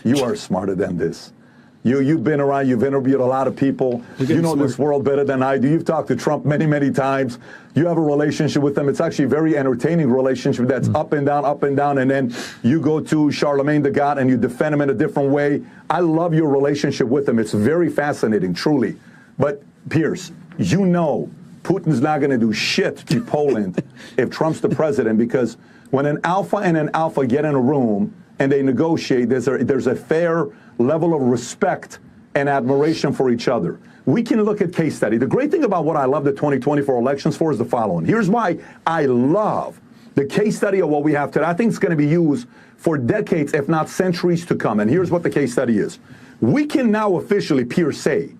You are smarter than this. You've been around, you've interviewed a lot of people. You know this world better than I do. You've talked to Trump many, many times. You have a relationship with him. It's actually a very entertaining relationship that's up and down, and then you go to Charlemagne the God and you defend him in a different way. I love your relationship with him. It's very fascinating, truly. But, Piers, you know Putin's not going to do shit to Poland if Trump's the president, because when an alpha and an alpha get in a room and they negotiate, there's a fair level of respect and admiration for each other. We can look at case study. The great thing about what I love the 2024 elections for is the following. Here's why I love the case study of what we have today. I think it's going to be used for decades, if not centuries to come. And here's what the case study is. We can now officially, Piers, say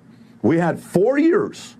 we had 4 years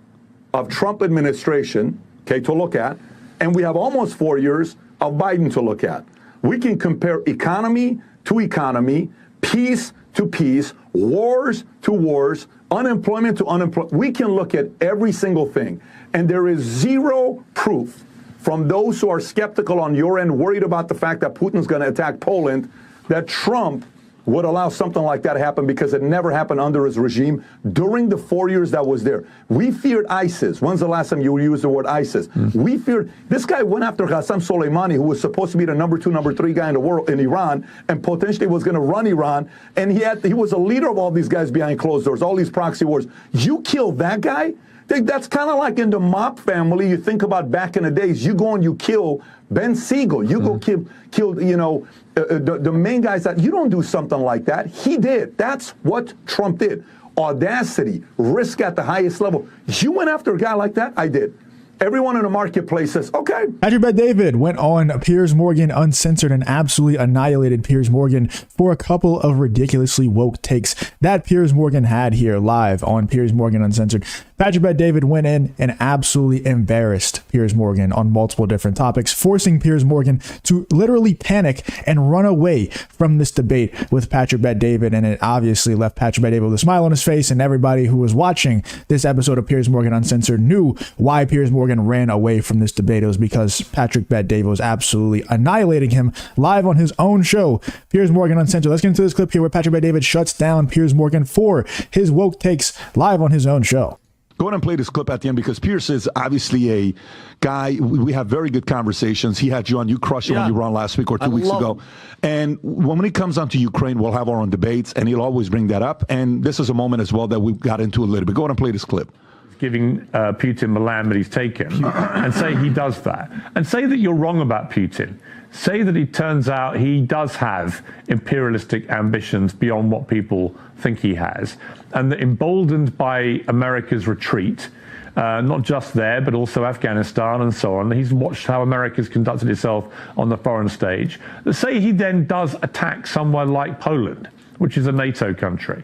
of Trump administration, okay, to look at, and we have almost 4 years of Biden to look at. We can compare economy to economy, peace to peace, wars to wars, unemployment to unemployment. We can look at every single thing. And there is zero proof from those who are skeptical on your end, worried about the fact that Putin's going to attack Poland, that Trump would allow something like that to happen, because it never happened under his regime during the 4 years that was there. We feared ISIS. When's the last time you used the word ISIS? We feared, this guy went after Qasem Soleimani, who was supposed to be the number 2, number 3 guy in the world in Iran, and potentially was going to run Iran. And he was a leader of all these guys behind closed doors, all these proxy wars. You killed that guy? That's kind of like in the mob family. You think about back in the days, you go and you kill Ben Siegel. You go kill you know, the main guys. That you don't do something like that. He did. That's what Trump did. Audacity, risk at the highest level. You went after a guy like that? I did. Everyone in the marketplace says, okay. Patrick Bet-David went on Piers Morgan Uncensored and absolutely annihilated Piers Morgan for a couple of ridiculously woke takes that Piers Morgan had here live on Piers Morgan Uncensored. Patrick Bet-David went in and absolutely embarrassed Piers Morgan on multiple different topics, forcing Piers Morgan to literally panic and run away from this debate with Patrick Bet-David. And it obviously left Patrick Bet-David with a smile on his face. And everybody who was watching this episode of Piers Morgan Uncensored knew why Piers Morgan ran away from this debate. It was because Patrick Bet-David was absolutely annihilating him live on his own show, Piers Morgan Uncensored. Let's get into this clip here where Patrick Bet-David shuts down Piers Morgan for his woke takes live on his own show. Go ahead and play this clip at the end, because Piers is obviously a guy. We have very good conversations. He had you on. You crushed it when you were on last week or 2 weeks ago. And when it comes down to Ukraine, we'll have our own debates, and he'll always bring that up. And this is a moment as well that we got into a little bit. Go ahead and play this clip. Giving Putin the land that he's taken, and say he does that, and say that you're wrong about Putin. Say that it turns out he does have imperialistic ambitions beyond what people think he has, and that emboldened by America's retreat, not just there, but also Afghanistan and so on, he's watched how America's conducted itself on the foreign stage. Say he then does attack somewhere like Poland, which is a NATO country.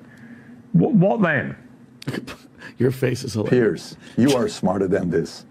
What then? Your face is hilarious. Piers, you are smarter than this.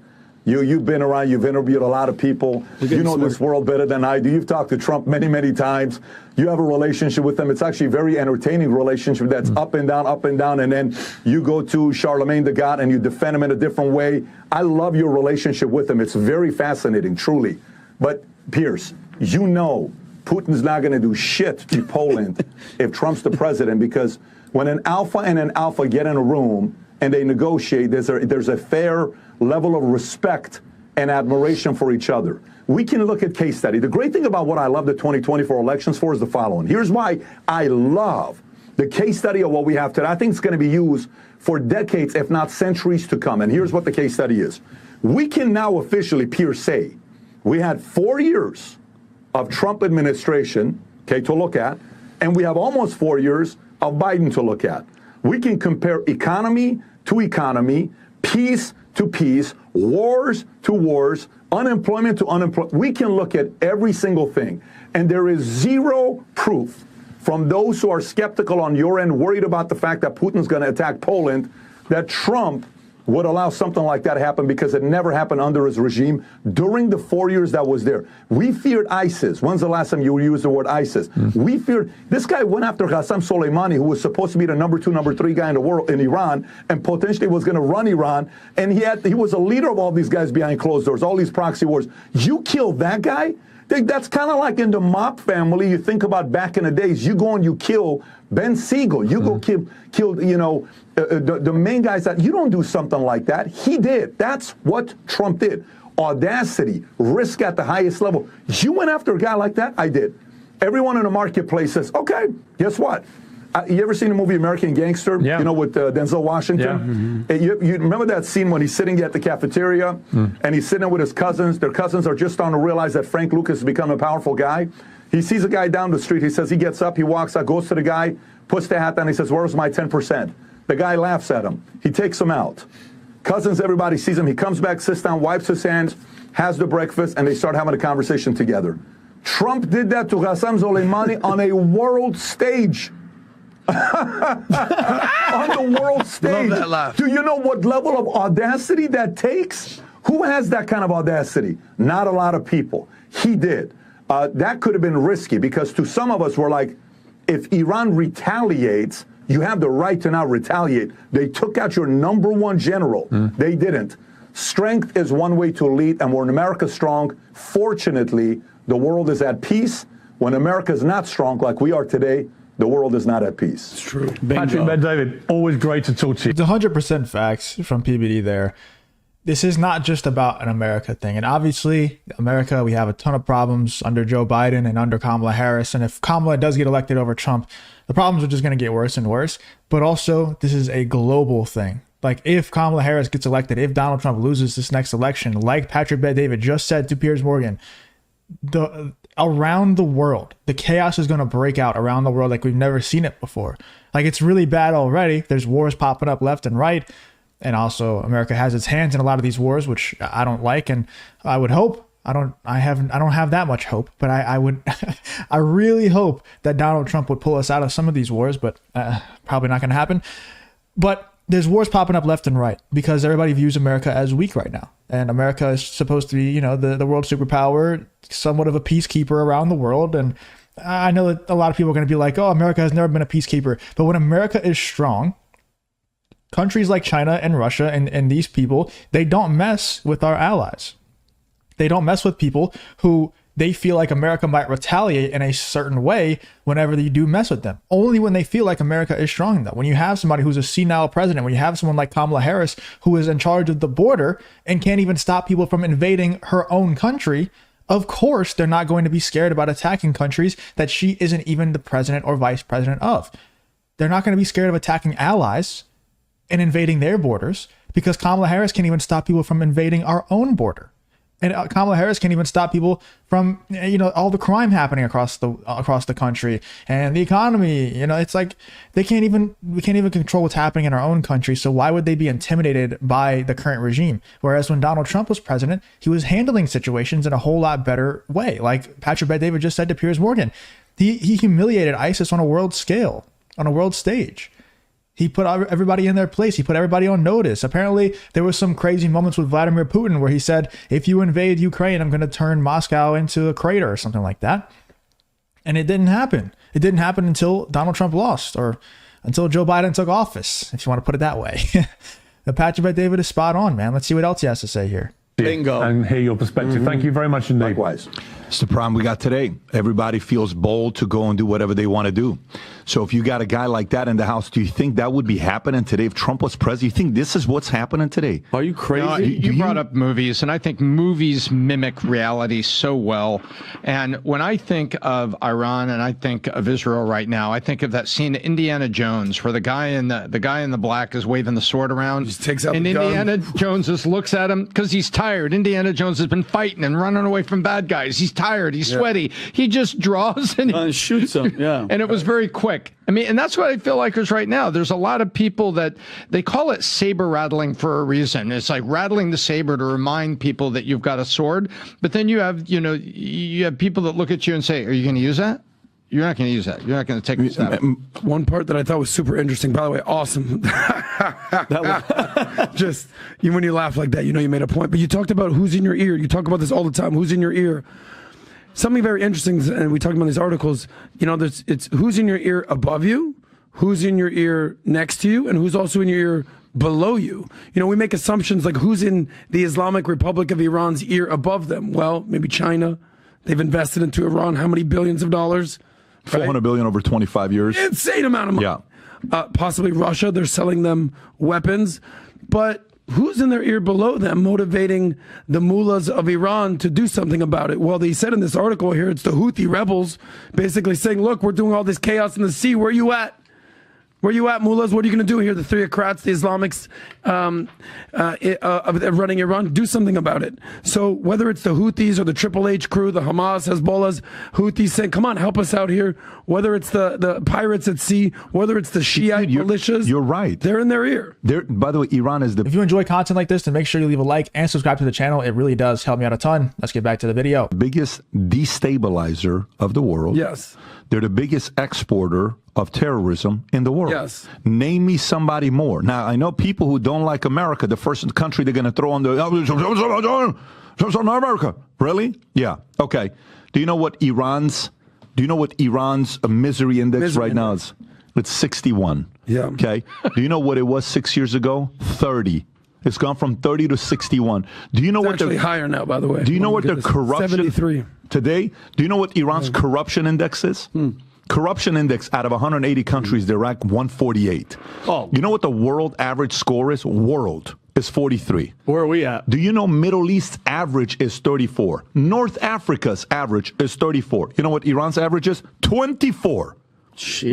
You've been around, you've interviewed a lot of people. You know this world better than I do. You've talked to Trump many, many times. You have a relationship with him. It's actually a very entertaining relationship that's up and down, and then you go to Charlemagne the God and you defend him in a different way. I love your relationship with him. It's very fascinating, truly. But, Piers, you know Putin's not going to do shit to Poland if Trump's the president, because when an alpha and an alpha get in a room and they negotiate, there's a fair level of respect and admiration for each other. We can look at case study. The great thing about what I love the 2024 elections for is the following. Here's why I love the case study of what we have today. I think it's going to be used for decades, if not centuries to come. And here's what the case study is. We can now officially, Piers, say we had 4 years of Trump administration, okay, to look at, and we have almost 4 years of Biden to look at. We can compare economy to economy, peace to peace, wars to wars, unemployment to unemployment. We can look at every single thing. And there is zero proof from those who are skeptical on your end, worried about the fact that Putin's going to attack Poland, that Trump would allow something like that to happen, because it never happened under his regime during the 4 years that was there. We feared ISIS. When's the last time you used the word ISIS? We feared, this guy went after Qasem Soleimani, who was supposed to be the number 2, number 3 guy in the world in Iran, and potentially was going to run Iran. And he was a leader of all these guys behind closed doors, all these proxy wars. You killed that guy? That's kind of like in the mob family. You think about back in the days, you go and you kill Ben Siegel, you go kill, you know, the main guys that, you don't do something like that. He did. That's what Trump did. Audacity, risk at the highest level. You went after a guy like that? I did. Everyone in the marketplace says, okay, guess what? You ever seen the movie American Gangster? Yeah. You know, with Denzel Washington? Yeah. You remember that scene when he's sitting at the cafeteria and he's sitting with his cousins? Their cousins are just starting to realize that Frank Lucas has become a powerful guy. He sees a guy down the street. He says, he gets up, he walks out, goes to the guy, puts the hat down. He says, where's my 10%? The guy laughs at him. He takes him out. Cousins, everybody sees him. He comes back, sits down, wipes his hands, has the breakfast, and they start having a conversation together. Trump did that to Qasem Soleimani on a world stage. On the world stage. Love that laugh. Do you know what level of audacity that takes? Who has that kind of audacity? Not a lot of people. He did. That could have been risky because to some of us, we're like, if Iran retaliates, you have the right to now retaliate. They took out your number one general. They didn't. Strength is one way to lead, and when America's strong, fortunately, the world is at peace. When America is not strong like we are today, the world is not at peace. It's true. Patrick Bet-David, always great to talk to you. It's 100% facts from PBD there. This is not just about an America thing. And obviously, America, we have a ton of problems under Joe Biden and under Kamala Harris. And if Kamala does get elected over Trump, the problems are just going to get worse and worse. But also, this is a global thing. Like, if Kamala Harris gets elected, if Donald Trump loses this next election, like Patrick Bet-David just said to Piers Morgan, around the world, the chaos is going to break out around the world like we've never seen it before. Like, it's really bad already. There's wars popping up left and right. And also, America has its hands in a lot of these wars, which I don't like. And I would hope, I don't have that much hope, but I would, I really hope that Donald Trump would pull us out of some of these wars, but probably not going to happen. But there's wars popping up left and right because everybody views America as weak right now. And America is supposed to be, you know, the world superpower, somewhat of a peacekeeper around the world. And I know that a lot of people are going to be like, oh, America has never been a peacekeeper. But when America is strong, countries like China and Russia and these people, they don't mess with our allies. They don't mess with people who they feel like America might retaliate in a certain way whenever you do mess with them. Only when they feel like America is strong, though. When you have somebody who's a senile president, when you have someone like Kamala Harris who is in charge of the border and can't even stop people from invading her own country, of course they're not going to be scared about attacking countries that she isn't even the president or vice president of. They're not going to be scared of attacking allies and invading their borders because Kamala Harris can't even stop people from invading our own border. And Kamala Harris can't even stop people from, you know, all the crime happening across the country and the economy. You know, it's like we can't even control what's happening in our own country. So why would they be intimidated by the current regime? Whereas when Donald Trump was president, he was handling situations in a whole lot better way. Like Patrick Bet-David just said to Piers Morgan, he humiliated ISIS on a world scale, on a world stage. He put everybody in their place. He put everybody on notice. Apparently, there was some crazy moments with Vladimir Putin where he said, if you invade Ukraine, I'm going to turn Moscow into a crater or something like that. And it didn't happen. It didn't happen until Donald Trump lost or until Joe Biden took office, if you want to put it that way. The Patrick Bet-David is spot on, man. Let's see what else he has to say here. Bingo. And hear your perspective. Thank you very much indeed. Likewise. It's the problem we got today. Everybody feels bold to go and do whatever they want to do. So if you got a guy like that in the House, do you think that would be happening today if Trump was president? You think this is what's happening today? Are you crazy? No, you brought up movies, and I think movies mimic reality so well. And when I think of Iran and I think of Israel right now, I think of that scene in Indiana Jones where the guy in the black is waving the sword around. He just takes out and the gun. Indiana Jones just looks at him because he's tired. Indiana Jones has been fighting and running away from bad guys. He's tired. He's sweaty. He just draws and shoots him. Yeah. And it was very quick. I mean, and that's what I feel like is right now. There's a lot of people that they call it saber rattling for a reason. It's like rattling the saber to remind people that you've got a sword. But then you have people that look at you and say, are you going to use that? You're not going to use that. You're not going to take this out. One part that I thought was super interesting, by the way, awesome. Just when you laugh like that, you know you made a point. But you talked about who's in your ear. You talk about this all the time. Who's in your ear? Something very interesting, and we talked about these articles. You know, it's who's in your ear above you, who's in your ear next to you, and who's also in your ear below you. You know, we make assumptions like who's in the Islamic Republic of Iran's ear above them. Well, maybe China. They've invested into Iran how many billions of dollars? $400 billion over 25 years. Insane amount of money. Yeah. Possibly Russia. They're selling them weapons. But who's in their ear below them motivating the mullahs of Iran to do something about it? Well, they said in this article here, it's the Houthi rebels basically saying, look, we're doing all this chaos in the sea. Where you at? Where you at, mullahs? What are you going to do here? The theocrats, the Islamics running Iran, do something about it. So whether it's the Houthis or the Triple H crew, the Hamas, Hezbollah's, Houthis saying, come on, help us out here. Whether it's the pirates at sea, whether it's the Shiite militias. You're right. They're in their ear. By the way, Iran is the... If you enjoy content like this, then make sure you leave a like and subscribe to the channel. It really does help me out a ton. Let's get back to the video. biggest destabilizer of the world. Yes. They're the biggest exporter of terrorism in the world. Yes. Name me somebody more. Now, I know people who don't like America, the first country they're going to throw on the... America. Really? Yeah. Okay. Do you know what Iran's misery index right now is? It's 61. Yeah. Okay. Do you know what it was 6 years ago? 30. It's gone from 30 to 61. Do you know It's what actually higher now, by the way. Do you know what their corruption 73 today? Do you know what Iran's corruption index is? Corruption index out of 180 countries, they're ranked 148. Oh. You know what the world average score is? World is 43. Where are we at? Do you know Middle East's average is 34? North Africa's average is 34. You know what Iran's average is? 24.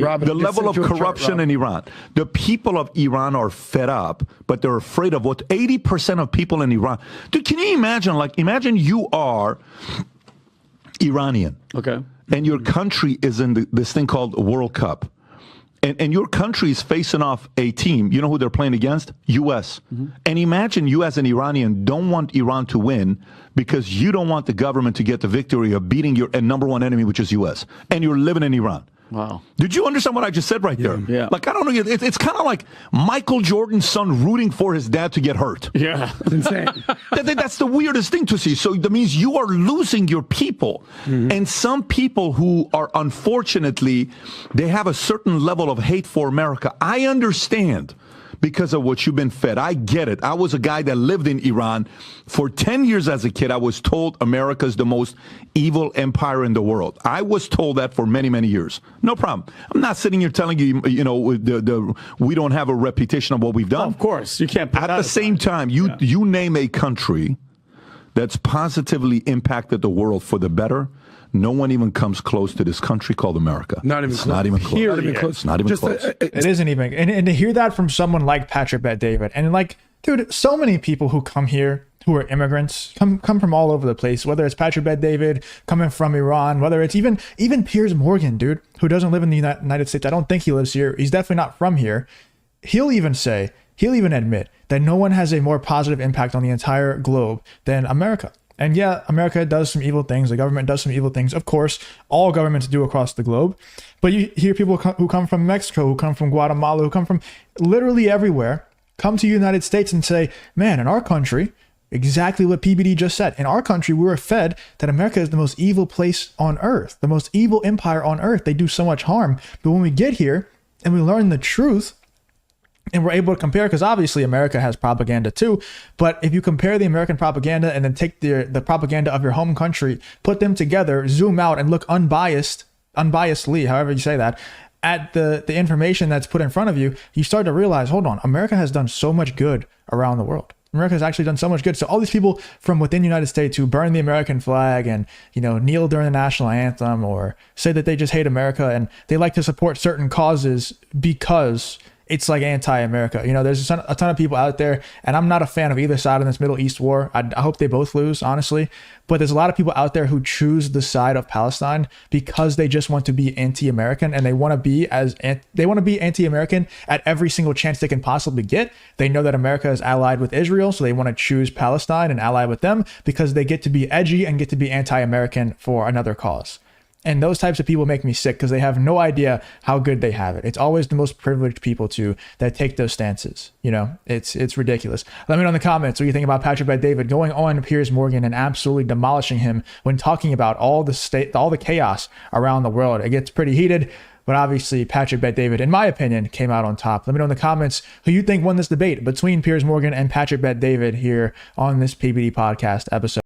Robin, The level of corruption in Iran. The people of Iran are fed up, but they're afraid of what 80% of people in Iran. Dude, can you imagine? Like, imagine you are Iranian. Okay. And your country is in this thing called World Cup. And your country is facing off a team. You know who they're playing against? U.S. And imagine you as an Iranian don't want Iran to win because you don't want the government to get the victory of beating your number one enemy, which is U.S. And you're living in Iran. Wow. Did you understand what I just said right there? Yeah. Like, I don't know. It's kind of like Michael Jordan's son rooting for his dad to get hurt. Yeah. It's insane. That's the weirdest thing to see. So that means you are losing your people. And some people who are, unfortunately, they have a certain level of hate for America. I understand because of what you've been fed. I get it. I was a guy that lived in Iran for 10 years as a kid. I was told America's the most evil empire in the world. I was told that for many, many years. No problem. I'm not sitting here telling you, you know, we don't have a reputation of what we've done. Of course. You can't put At that the same aside. time, you name a country that's positively impacted the world for the better. No one even comes close to this country called America. Not even it's close. Not even close. Not even close. Not even Just close. It isn't even. And to hear that from someone like Patrick Bet-David, and like, dude, so many people who come here who are immigrants come from all over the place, whether it's Patrick Bet-David coming from Iran, whether it's even Piers Morgan, dude, who doesn't live in the United States. I don't think he lives here. He's definitely not from here. He'll even admit that no one has a more positive impact on the entire globe than America. And yeah, America does some evil things. The government does some evil things. Of course, all governments do across the globe. But you hear people who come from Mexico, who come from Guatemala, who come from literally everywhere, come to the United States and say, man, in our country, exactly what PBD just said. In our country, we were fed that America is the most evil place on earth, the most evil empire on earth. They do so much harm. But when we get here and we learn the truth, and we're able to compare, because obviously America has propaganda too, but if you compare the American propaganda and then take the propaganda of your home country, put them together, zoom out and look unbiasedly, however you say that, at the information that's put in front of you, you start to realize, hold on, America has done so much good around the world. America has actually done so much good. So all these people from within the United States who burn the American flag and, you know, kneel during the national anthem or say that they just hate America and they like to support certain causes because it's like anti-America. You know, there's a ton of people out there, and I'm not a fan of either side in this Middle East war. I hope they both lose, honestly. But there's a lot of people out there who choose the side of Palestine because they just want to be anti-American, and they want to be anti-American at every single chance they can possibly get. They know that America is allied with Israel, so they want to choose Palestine and ally with them because they get to be edgy and get to be anti-American for another cause. And those types of people make me sick because they have no idea how good they have it. It's always the most privileged people that take those stances. You know, it's ridiculous. Let me know in the comments what you think about Patrick Bet-David going on Piers Morgan and absolutely demolishing him when talking about all the chaos around the world. It gets pretty heated, but obviously Patrick Bet-David, in my opinion, came out on top. Let me know in the comments who you think won this debate between Piers Morgan and Patrick Bet-David here on this PBD podcast episode.